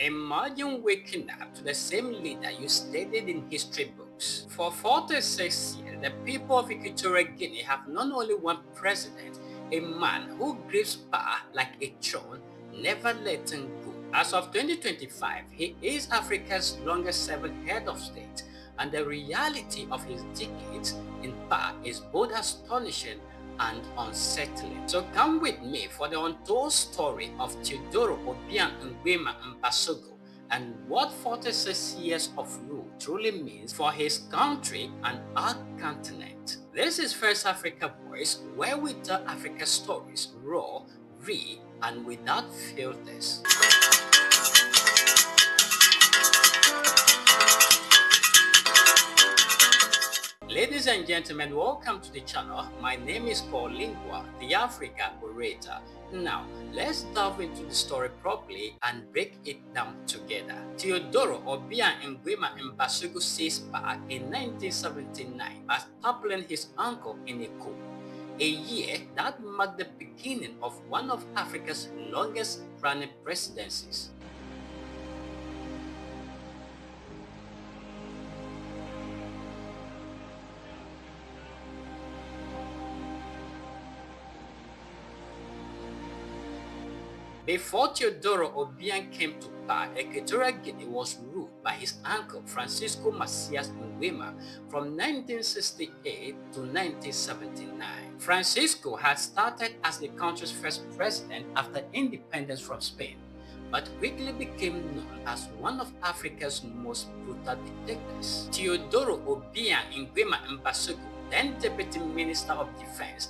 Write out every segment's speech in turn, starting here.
Imagine waking up to the same leader you studied in history books. For 46 years, the people of Equatorial Guinea have not only one president, a man who grips power like a throne, never letting go. As of 2025, he is Africa's longest-serving head of state, and the reality of his decades in power is both astonishing and unsettling. So come with me for the untold story of Teodoro Obiang Nguema Mbasogo and what 46 years of rule truly means for his country and our continent. This is First Africa Voice, where we tell Africa stories raw, real, and without filters. Ladies and gentlemen, welcome to the channel. My name is Paul Lingua, the Africa Orator. Now, let's dive into the story properly and break it down together. Teodoro Obiang Nguema Mbasogo seized power in 1979 by toppling his uncle in a coup, a year that marked the beginning of one of Africa's longest-running presidencies. Before Teodoro Obiang came to power, Equatorial Guinea was ruled by his uncle Francisco Macias Nguema from 1968 to 1979. Francisco had started as the country's first president after independence from Spain, but quickly became known as one of Africa's most brutal dictators. Teodoro Obiang Nguema Mbasogo, then Deputy Minister of Defense,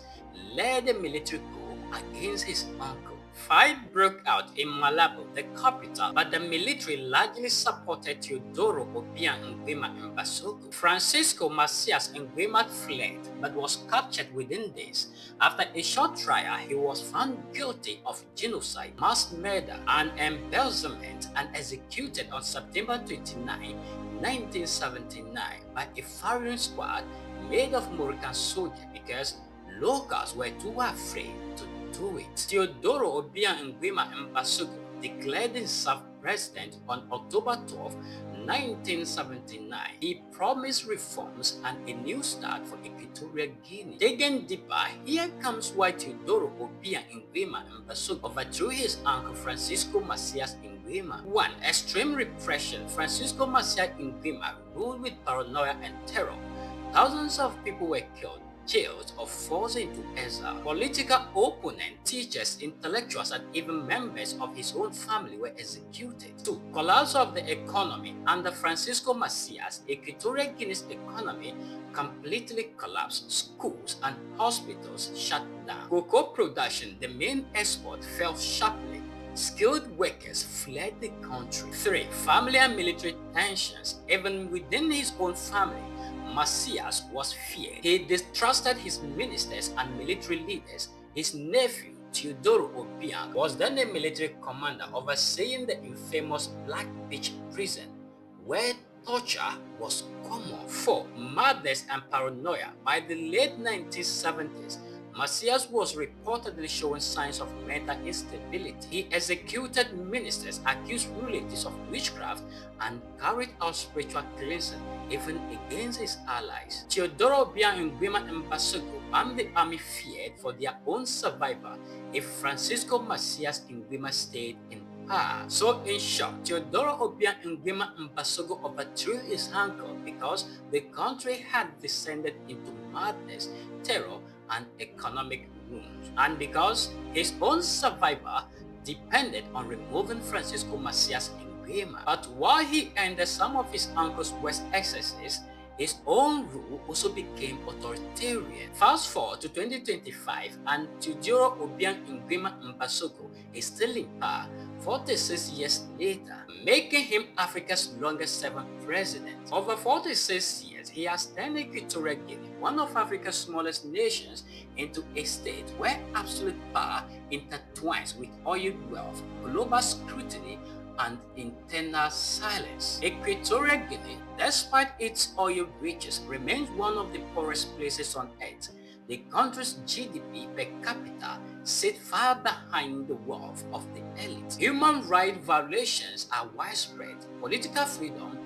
led a military coup against his uncle. Fight broke out in Malabo, the capital, but the military largely supported Teodoro Obiang Nguema Mbasogo. Francisco Macias Nguema fled, but was captured within days. After a short trial, he was found guilty of genocide, mass murder, and embezzlement, and executed on September 29, 1979 by a firing squad made of Moroccan soldiers because locals were too afraid to do it. Teodoro Obiang Nguema Mbasogo declared himself president on October 12, 1979. He promised reforms and a new start for Equatorial Guinea. Digging deeper, here comes why Teodoro Obiang Nguema Mbasogo overthrew his uncle Francisco Macias Nguema. 1. Extreme repression. Francisco Macias Nguema ruled with paranoia and terror. Thousands of people were killed, jailed, or forced into exile. Political opponents, teachers, intellectuals, and even members of his own family were executed. 2. Collapse of the economy. Under Francisco Macias, Equatorial Guinea's economy completely collapsed. Schools and hospitals shut down. Cocoa production, the main export, fell sharply. Skilled workers fled the country. 3. Family and military tensions. Even within his own family, Macias was feared. He distrusted his ministers and military leaders. His nephew, Teodoro Obiang, was then a military commander overseeing the infamous Black Beach prison, where torture was common. 4. Madness and paranoia. By the late 1970s, Macias was reportedly showing signs of mental instability. He executed ministers, accused relatives of witchcraft, and carried out spiritual cleansing even against his allies. Teodoro Obiang Nguema Mbasogo and the army feared for their own survival if Francisco Macias Nguema stayed in power. So in short, Teodoro Obiang Nguema Mbasogo overthrew his uncle because the country had descended into madness, terror, and economic ruin, and because his own survival depended on removing Francisco Macias Nguema. But while he ended some of his uncle's worst excesses, his own rule also became authoritarian. Fast forward to 2025, and Teodoro Obiang Nguema Mbasogo is still in power 46 years later, making him Africa's longest-serving president. Over 46 years, he has turned Equatorial Guinea, one of Africa's smallest nations, into a state where absolute power intertwines with oil wealth, global scrutiny, and internal silence. Equatorial Guinea, despite its oil riches, remains one of the poorest places on earth. the country's GDP per capita sit far behind the wealth of the elite. Human rights violations are widespread, political freedom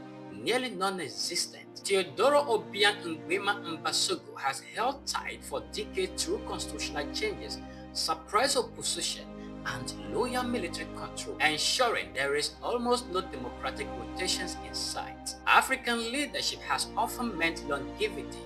nearly non-existent. Teodoro Obiang Nguema Mbasogo has held tight for decades through constitutional changes, suppressed opposition, and loyal military control, ensuring there is almost no democratic rotations in sight. African leadership has often meant longevity.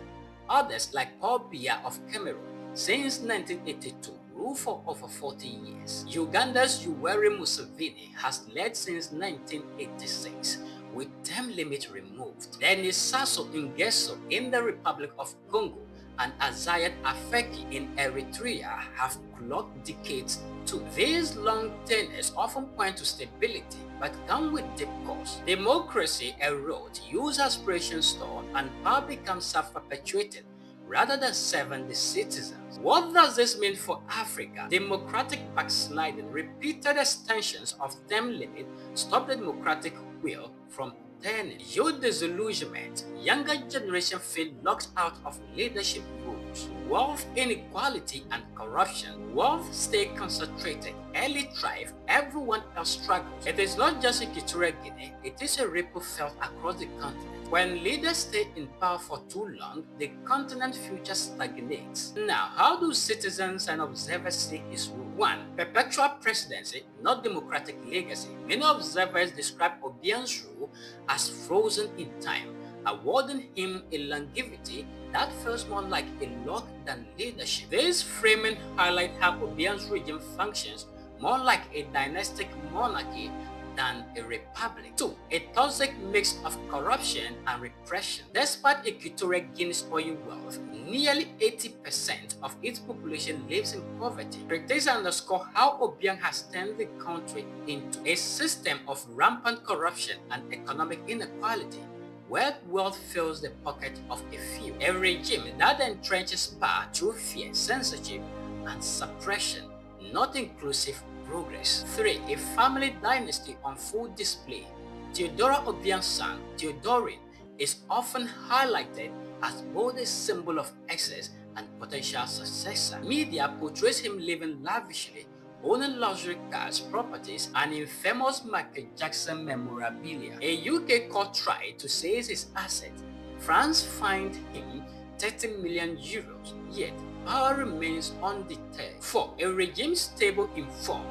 Others, like Paul Biya of Cameroon, since 1982, ruled for over 40 years. Uganda's Yoweri Museveni has led since 1986, with term limit removed. Denis Sassou Nguesso in the Republic of Congo and Isaias Afwerki in Eritrea have clocked decades too. These long tenures often point to stability, but come with deep costs. Democracy erodes, youth aspirations stall, and power becomes self-perpetuated rather than serving the citizens. What does this mean for Africa? Democratic backsliding, repeated extensions of term limit stop the democratic will from turning. Youth disillusionment, younger generation feel locked out of leadership roles. Wealth inequality and corruption. Wealth stay concentrated, early thrive, everyone else struggles. It is not just Equatorial Guinea, it is a ripple felt across the continent. When leaders stay in power for too long, the continent's future stagnates. Now, how do citizens and observers see his rule? 1. Perpetual presidency, not democratic legacy. Many observers describe Obiang's rule as frozen in time, awarding him a longevity that feels more like a lock than leadership. This framing highlights how Obiang's regime functions more like a dynastic monarchy than a republic. 2. A toxic mix of corruption and repression. Despite Equatorial Guinea's oil wealth, nearly 80% of its population lives in poverty. Critics underscore how Obiang has turned the country into a system of rampant corruption and economic inequality, where wealth fills the pocket of a few. A regime that entrenches power through fear, censorship, and suppression, not inclusive progress. 3. A family dynasty on full display. Teodoro Obiang's son, Teodorin, is often highlighted as both a symbol of excess and potential successor. Media portrays him living lavishly, owning luxury cars, properties, and infamous Michael Jackson memorabilia. A UK court tried to seize his asset. France fined him 30 million euros, yet power remains undeterred. 4. A regime stable in form,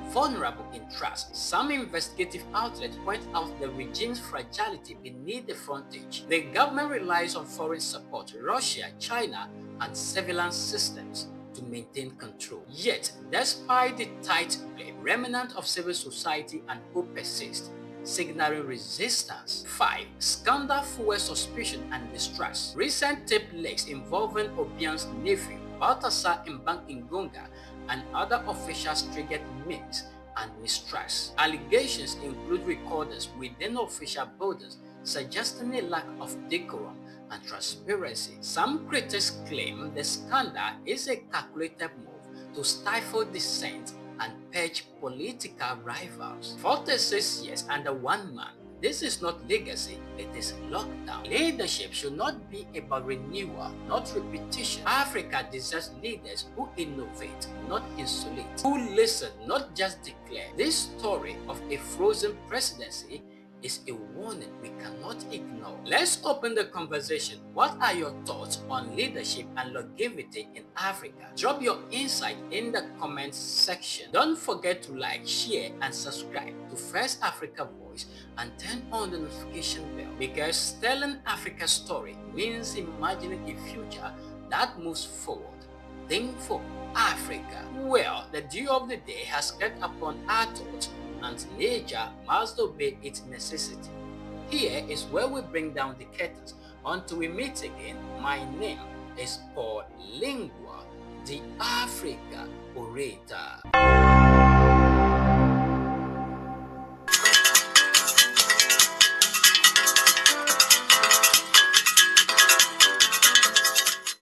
vulnerable in trust. Some investigative outlets point out the regime's fragility beneath the frontage. The government relies on foreign support, Russia, China, and surveillance systems to maintain control. Yet, despite the tight blade, remnants of civil society and hope persist, signaling resistance. 5. Scandal fuels suspicion and distrust. Recent tape leaks involving Obiang's nephew, Baltasar Mbang Ngonga, and other officials triggered memes and mistrust. Allegations include recordings within official bodies, suggesting a lack of decorum and transparency. Some critics claim the scandal is a calculated move to stifle dissent and purge political rivals. 46 years under one man. This is not legacy, it is lockdown. Leadership should not be about renewal, not repetition. Africa deserves leaders who innovate, not insulate, who listen, not just declare. This story of a frozen presidency is a warning we cannot ignore. Let's open the conversation. What are your thoughts on leadership and longevity in Africa? Drop your insight in the comments section. Don't forget to like, share, and subscribe to First Africa Voice and turn on the notification bell, because telling Africa's story means imagining a future that moves forward. Think for Africa. Well, the dew of the day has crept upon our thoughts, and nature must obey its necessity. Here is where we bring down the curtains. Until we meet again, my name is Paul Lingua, the Africa Orator.